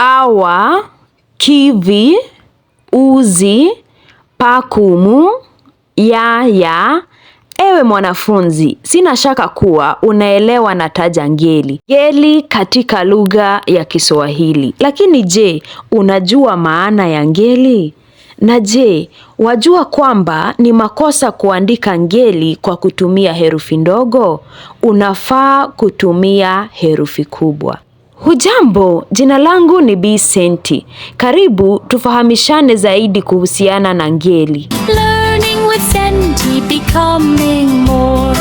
awa, kivi, uzi, pakumu, yaya. Ewe mwanafunzi, sina shaka kuwa unaelewa nataja ngeli. Ngeli katika lugha ya Kiswahili. Lakini je, unajua maana ya ngeli? Na je, wajua kwamba ni makosa kuandika ngeli kwa kutumia herufi ndogo? Unafaa kutumia herufi kubwa. Hujambo, jina langu ni Bi Senti. Karibu tufahamishane zaidi kuhusiana na ngeli. Learning with Senti, becoming more.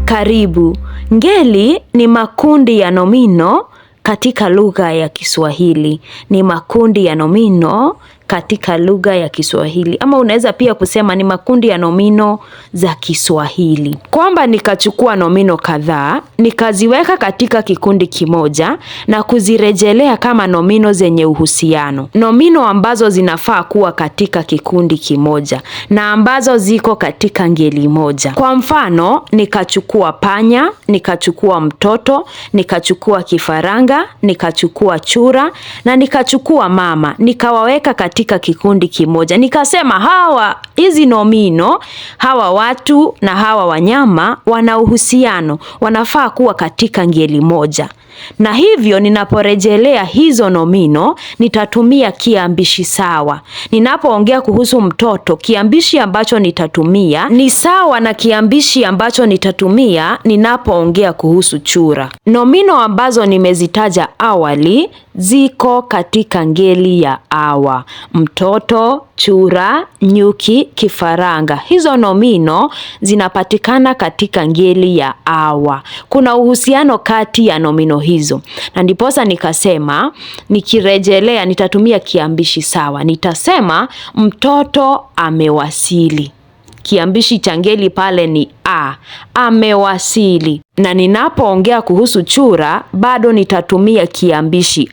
Karibu. Ngeli ni makundi ya nomino katika lugha ya Kiswahili. Ni makundi ya nomino katika lugha ya Kiswahili. Ama unaweza pia kusema ni makundi ya nomino za Kiswahili. Kwamba nikachukua nomino kadhaa, nikaziweka katika kikundi kimoja na kuzirejelea kama nomino zenye uhusiano. Nomino ambazo zinafaa kuwa katika kikundi kimoja na ambazo ziko katika ngeli moja. Kwa mfano, nikachukua panya, nikachukua mtoto, nikachukua kifaranga, nikachukua chura na nikachukua mama. Nikawaweka katika kikundi kimoja. Nikasema hizi nomino, hawa watu na hawa wanyama wana uhusiano, wanafaa kuwa katika ngeli moja. Na hivyo ninaporejelea hizo nomino, nitatumia kiambishi sawa. Ninapoongea kuhusu mtoto, kiambishi ambacho nitatumia ni sawa na kiambishi ambacho nitatumia ninapoongea kuhusu chura. Nomino ambazo nimezitaja awali ziko katika ngeli ya awa. Mtoto, chura, nyuki, kifaranga. Hizo nomino zinapatikana katika ngeli ya awa. Kuna uhusiano kati ya nomino hizo. Na ndiposa nikasema, nikirejelea nitatumia kiambishi sawa. Nitasema mtoto amewasili. Kiambishi cha ngeli pale ni amewasili. Na ninapoongea kuhusu chura, bado nitatumia kiambishi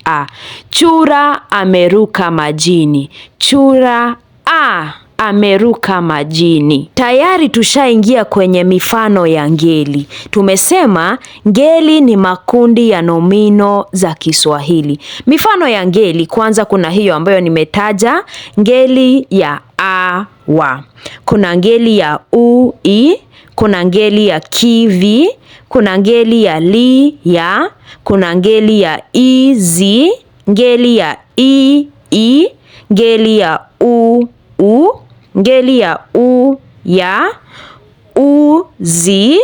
chura ameruka majini. Chura ameruka majini. Tayari tushaingia kwenye mifano ya ngeli. Tumesema ngeli ni makundi ya nomino za Kiswahili. Mifano ya ngeli, kwanza kuna hiyo ambayo nimetaja, ngeli ya awa. Kuna ngeli ya ui, kuna ngeli ya kivi, kuna ngeli ya li ya, kuna ngeli ya izi, ngeli ya i, ngeli ya u, ngeli ya u ya, uzi,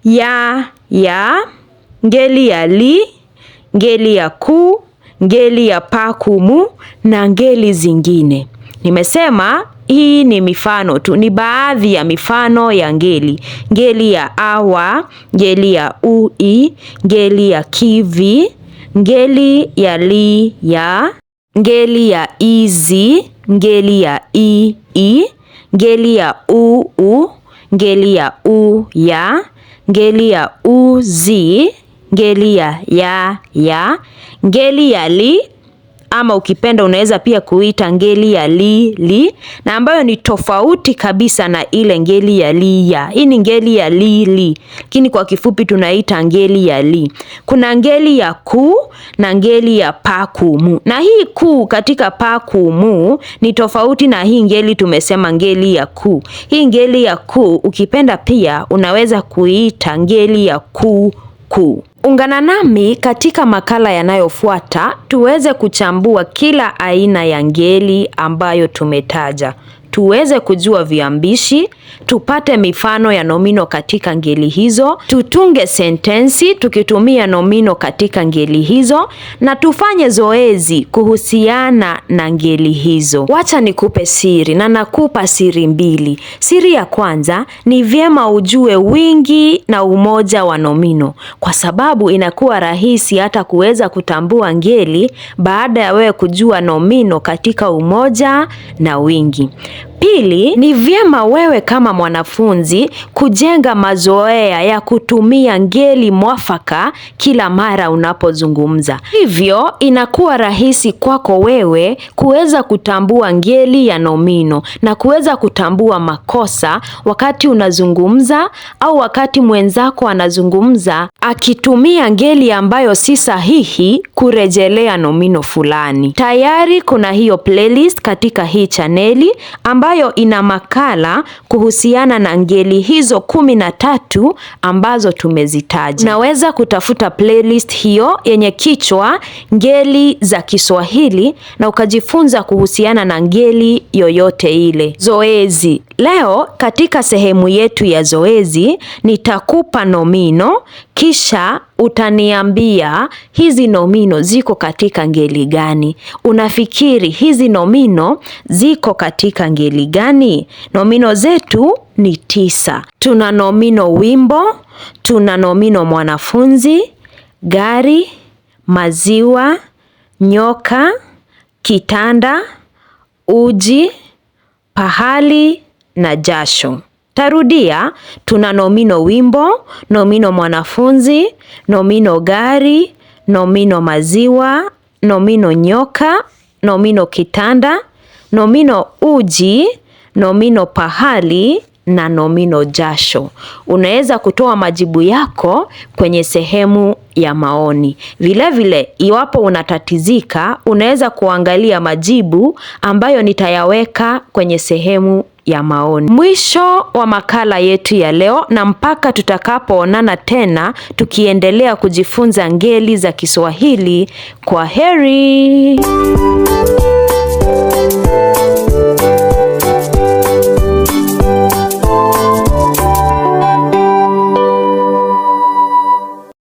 ya, ngeli ya li, ngeli ya ku, ngeli ya pakumu na ngeli zingine. Nimesema hii ni mifano tu, ni baadhi ya mifano ya ngeli. Ngeli ya awa, ngeli ya ui, ngeli ya kivi, ngeli ya li ya, ngeli ya izi, ngeli ya i, ngeli ya u, ngeli ya u ya, ngeli ya uzi, ngeli ya ngeli ya li, ama ukipenda unaweza pia kuita ngeli ya li, na ambayo ni tofauti kabisa na ile ngeli ya li ya. Hii ni ngeli ya li, lakini kwa kifupi tunaita ngeli ya li. Kuna ngeli ya ku na ngeli ya pakumu. Na hii ku katika pakumu ni tofauti na hii ngeli tumesema ngeli ya ku. Hii ngeli ya ku ukipenda pia unaweza kuita ngeli ya ku. Ungana nami katika makala yanayofuata tuweze kuchambua kila aina ya ngeli ambayo tumetaja. Tuweze kujua viambishi, tupate mifano ya nomino katika ngeli hizo, tutunge sentensi tukitumia nomino katika ngeli hizo, na tufanye zoezi kuhusiana na ngeli hizo. Wacha nikupe siri, na nakupa siri mbili. Siri ya kwanza ni vyema ujue wingi na umoja wa nomino, kwa sababu inakuwa rahisi hata kuweza kutambua ngeli baada ya wewe kujua nomino katika umoja na wingi. Pili, ni vyema wewe kama mwanafunzi kujenga mazoea ya kutumia ngeli mwafaka kila mara unapozungumza. Hivyo inakuwa rahisi kwako wewe kuweza kutambua ngeli ya nomino na kuweza kutambua makosa wakati unazungumza au wakati mwenzako anazungumza akitumia ngeli ambayo si sahihi kurejelea nomino fulani. Tayari kuna hiyo playlist katika hii chaneli ambayo ina makala kuhusiana na ngeli hizo 13 ambazo tumezitaja. Unaweza kutafuta playlist hiyo yenye kichwa ngeli za Kiswahili na ukajifunza kuhusiana na ngeli yoyote ile. Zoezi. Leo katika sehemu yetu ya zoezi nitakupa nomino kisha utaniambia hizi nomino ziko katika ngeli gani. Unafikiri hizi nomino ziko katika ngeli gani? Nomino zetu ni 9. Tuna nomino wimbo, tuna nomino mwanafunzi, gari, maziwa, nyoka, kitanda, uji, pahali na jasho. Tarudia, tuna nomino wimbo, nomino mwanafunzi, nomino gari, nomino maziwa, nomino nyoka, nomino kitanda, nomino uji, nomino pahali na nomino jasho. Unaweza kutoa majibu yako kwenye sehemu ya maoni. Vile vile, iwapo unatatizika, unaweza kuangalia majibu ambayo nitayaweka kwenye sehemu ya maoni. Mwisho wa makala yetu ya leo, na mpaka tutakapoonana tena tukiendelea kujifunza ngeli za Kiswahili. Kwa heri.